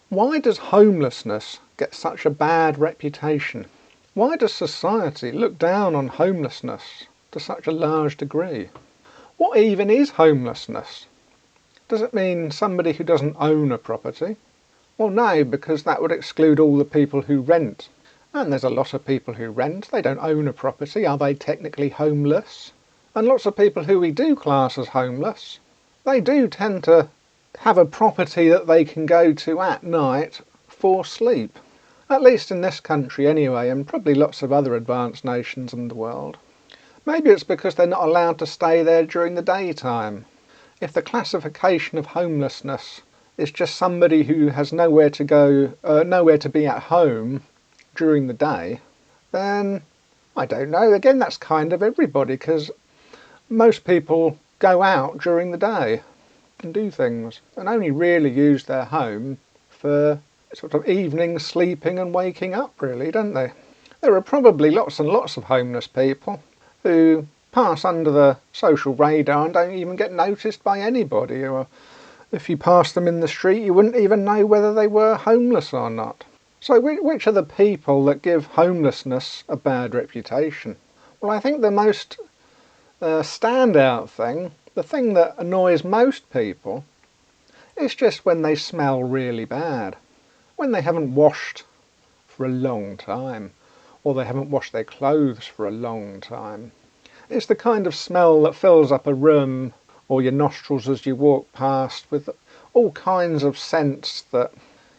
Why does homelessness get such a bad reputation? Why does society look down on homelessness to such a large degree? What even is homelessness? Does it mean somebody who doesn't own a property? Well, no, because that would exclude all the people who rent. And there's a lot of people who rent. They don't own a property. Are they technically homeless? And lots of people who we do class as homeless, they do tend to have a property that they can go to at night for sleep. At least in this country anyway, and probably lots of other advanced nations in the world. Maybe it's because they're not allowed to stay there during the daytime. If the classification of homelessness is just somebody who has nowhere to go, nowhere to be at home during the day, then I don't know. Again, that's kind of everybody, because most people go out during the day and do things and only really use their home for sort of evening sleeping and waking up, really, don't they? There are probably lots and lots of homeless people who pass under the social radar and don't even get noticed by anybody, or if you pass them in the street you wouldn't even know whether they were homeless or not. So which are the people that give homelessness a bad reputation? Well, I think the most standout thing, the thing that annoys most people, is just when they smell really bad. When they haven't washed for a long time, or they haven't washed their clothes for a long time. It's the kind of smell that fills up a room or your nostrils as you walk past, with all kinds of scents that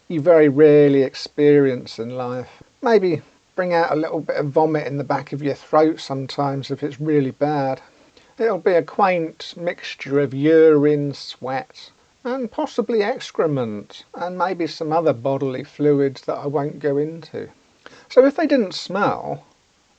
you very rarely experience in life. Maybe bring out a little bit of vomit in the back of your throat sometimes if it's really bad. It'll be a quaint mixture of urine, sweat, and possibly excrement, and maybe some other bodily fluids that I won't go into. So if they didn't smell,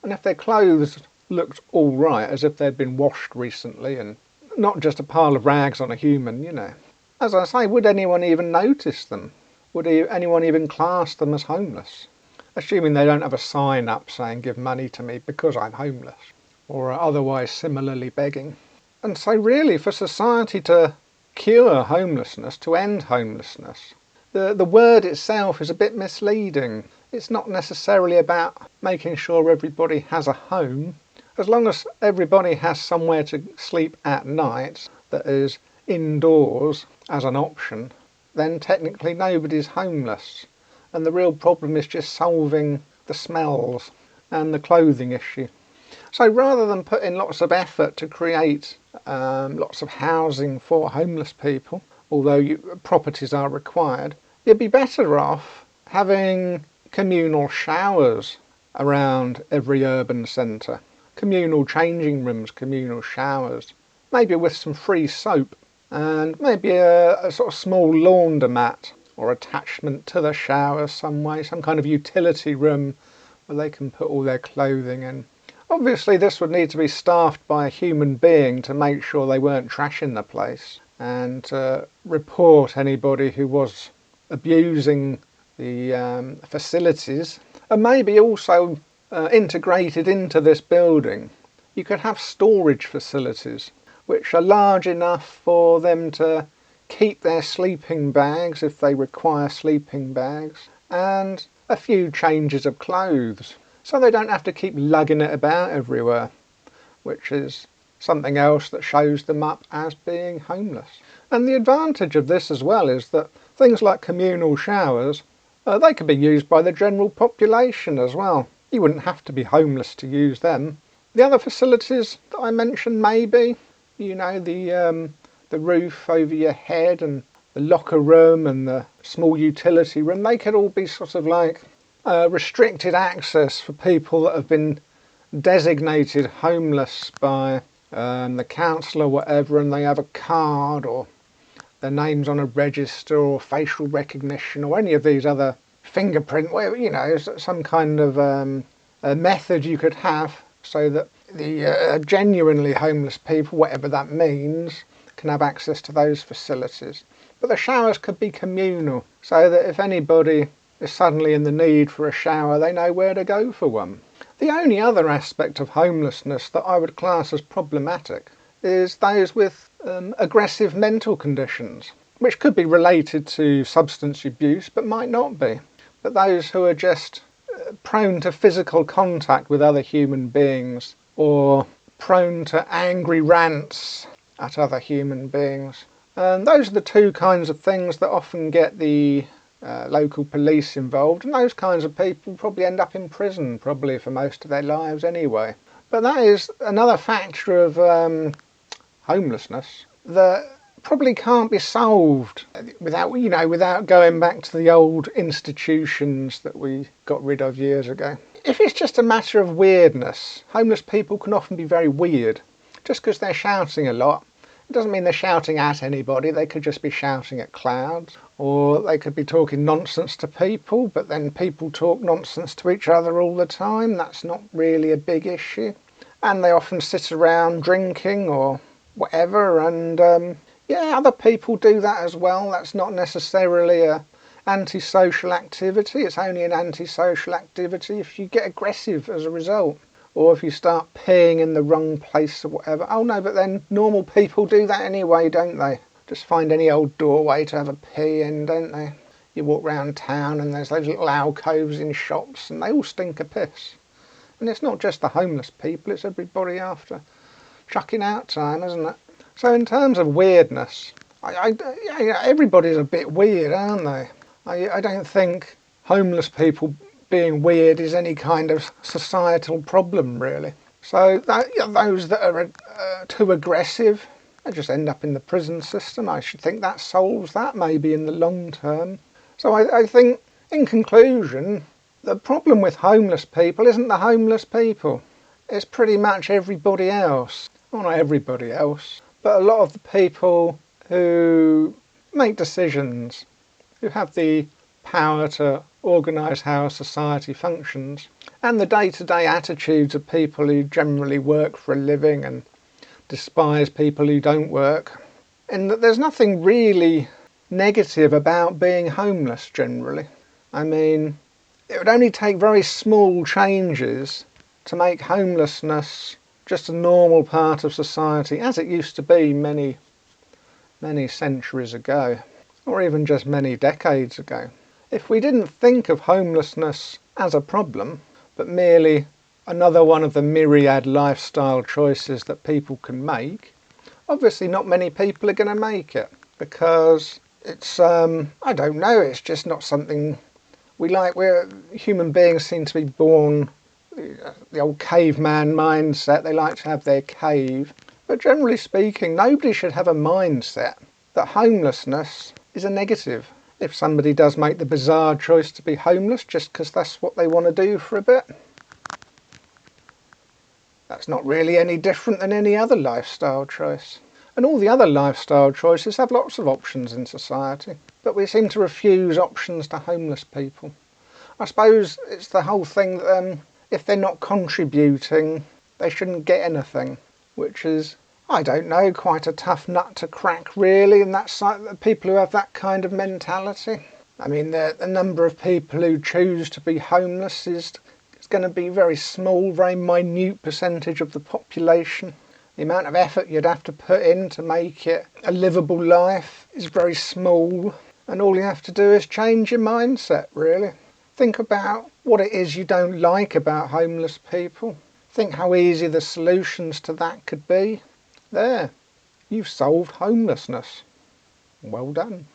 and if their clothes looked all right, as if they'd been washed recently and not just a pile of rags on a human, you know, as I say, would anyone even notice them? Would anyone even class them as homeless? Assuming they don't have a sign up saying give money to me because I'm homeless, or are otherwise similarly begging. And so really, for society to cure homelessness, to end homelessness, the word itself is a bit misleading. It's not necessarily about making sure everybody has a home. As long as everybody has somewhere to sleep at night that is indoors as an option, then technically nobody's homeless. And the real problem is just solving the smells and the clothing issue. So rather than put in lots of effort to create lots of housing for homeless people, although properties are required, you'd be better off having communal showers around every urban centre. Communal changing rooms, communal showers, maybe with some free soap, and maybe a sort of small laundromat or attachment to the shower some way, some kind of utility room where they can put all their clothing in. Obviously this would need to be staffed by a human being to make sure they weren't trashing the place, and report anybody who was abusing the facilities. And maybe also integrated into this building, you could have storage facilities which are large enough for them to keep their sleeping bags if they require sleeping bags, and a few changes of clothes, so they don't have to keep lugging it about everywhere, which is something else that shows them up as being homeless. And the advantage of this as well is that things like communal showers, they could be used by the general population as well. You wouldn't have to be homeless to use them. The other facilities that I mentioned, maybe, you know, the roof over your head and the locker room and the small utility room, they could all be sort of like restricted access for people that have been designated homeless by the council or whatever, and they have a card or their name's on a register or facial recognition or any of these other fingerprint, where, you know, some kind of a method you could have so that the genuinely homeless people, whatever that means, can have access to those facilities. But the showers could be communal, so that if anybody is suddenly in the need for a shower, they know where to go for one. The only other aspect of homelessness that I would class as problematic is those with aggressive mental conditions. which could be related to substance abuse but might not be. But those who are just prone to physical contact with other human beings, or prone to angry rants at other human beings. Those are the two kinds of things that often get the local police involved, and those kinds of people probably end up in prison, probably for most of their lives anyway. But that is another factor of homelessness that probably can't be solved without going back to the old institutions that we got rid of years ago. If it's just a matter of weirdness, homeless people can often be very weird. Just because they're shouting a lot, it doesn't mean they're shouting at anybody. They could just be shouting at clouds, or they could be talking nonsense to people, but then people talk nonsense to each other all the time. That's not really a big issue. And they often sit around drinking or whatever, and yeah, other people do that as well. That's not necessarily a antisocial activity. It's only an antisocial activity if you get aggressive as a result, or if you start peeing in the wrong place or whatever. Oh no, but then normal people do that anyway, don't they? Just find any old doorway to have a pee in, don't they? You walk round town and there's those little alcoves in shops and they all stink of piss. And it's not just the homeless people, it's everybody after chucking out time, isn't it? So in terms of weirdness, everybody's a bit weird, aren't they? I don't think homeless people being weird is any kind of societal problem, really. So those that are too aggressive, they just end up in the prison system. I should think that solves that, maybe in the long term. So I think, in conclusion, the problem with homeless people isn't the homeless people. It's pretty much everybody else. Well, not everybody else, but a lot of the people who make decisions, who have the power to organise how society functions, and the day-to-day attitudes of people who generally work for a living and despise people who don't work. And that there's nothing really negative about being homeless generally. I mean, it would only take very small changes to make homelessness just a normal part of society, as it used to be many centuries ago, or even just many decades ago. If we didn't think of homelessness as a problem, but merely another one of the myriad lifestyle choices that people can make, obviously not many people are going to make it, because it's, I don't know, it's just not something we like. Human beings seem to be born, the old caveman mindset, they like to have their cave. But generally speaking, nobody should have a mindset that homelessness is a negative. If somebody does make the bizarre choice to be homeless just because that's what they want to do for a bit, that's not really any different than any other lifestyle choice. And all the other lifestyle choices have lots of options in society, but we seem to refuse options to homeless people. I suppose it's the whole thing that if they're not contributing, they shouldn't get anything, which is, I don't know, quite a tough nut to crack really, and that's like people who have that kind of mentality. I mean, the number of people who choose to be homeless is going to be very small, very minute percentage of the population. The amount of effort you'd have to put in to make it a livable life is very small, and all you have to do is change your mindset, really. Think about what it is you don't like about homeless people. Think how easy the solutions to that could be. There, you've solved homelessness. Well done.